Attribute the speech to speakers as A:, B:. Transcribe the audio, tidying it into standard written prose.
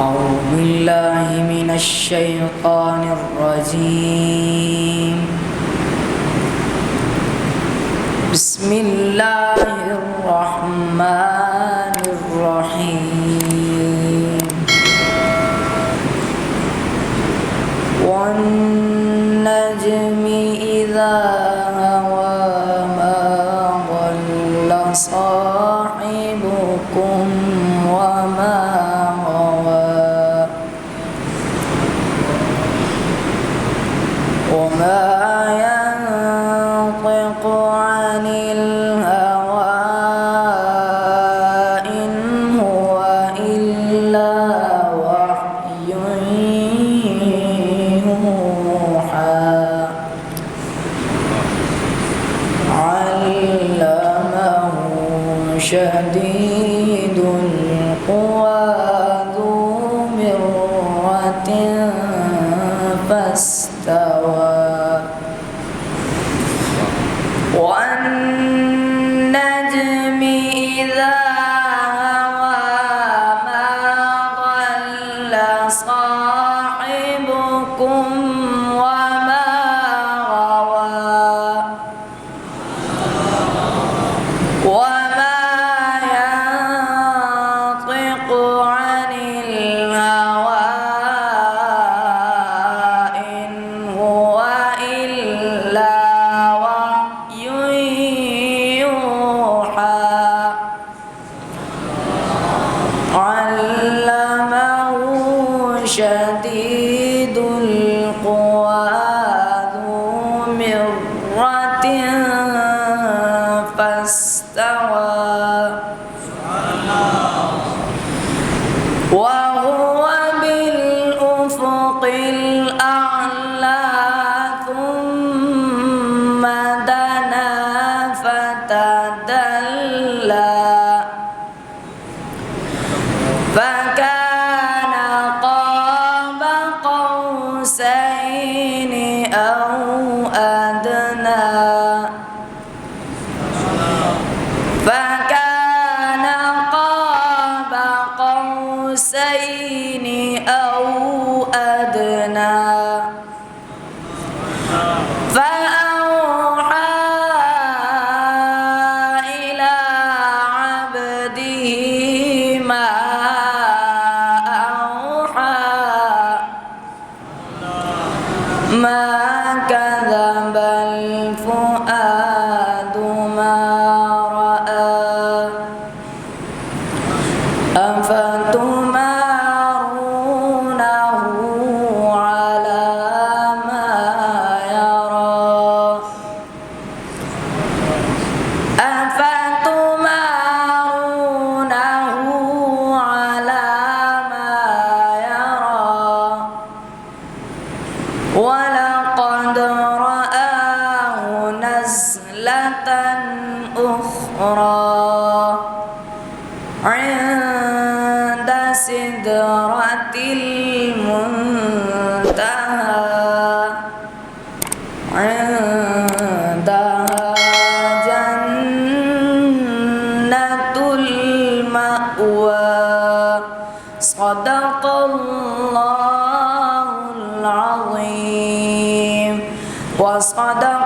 A: أعوذ بالله من الشيطان الرجيم. بسم الله الرحمن الرحيم. والنجم إذا هوى ما ضل صاحبكم وما غوى وما ينطق عن الهوى إن هو إلا وحي يوحى علمه شديد القوى ذو مرة فاستوى والنجم إذا هوى ما ضل صاحبكم وما غوى وما ينطق عن الهوى إن هو إلا وحي يوحى علمه شديد القوى ذو مرة فاستوى وهو بالأفق الأعلى ثم دنا فتدلى فكان قاب قوسين أو أدنى فكان قاب قوسين أو أدنى فأوحى إلى عبده ما أوحى ما كذب الفؤاد ما رأى أفتمارونه على ما يرى أفتمارونه على ما يرى ولقد رآه نزلة أخرى عند سدرة المنتهى عندها جنة المأوى صدق الله العظيم وصدق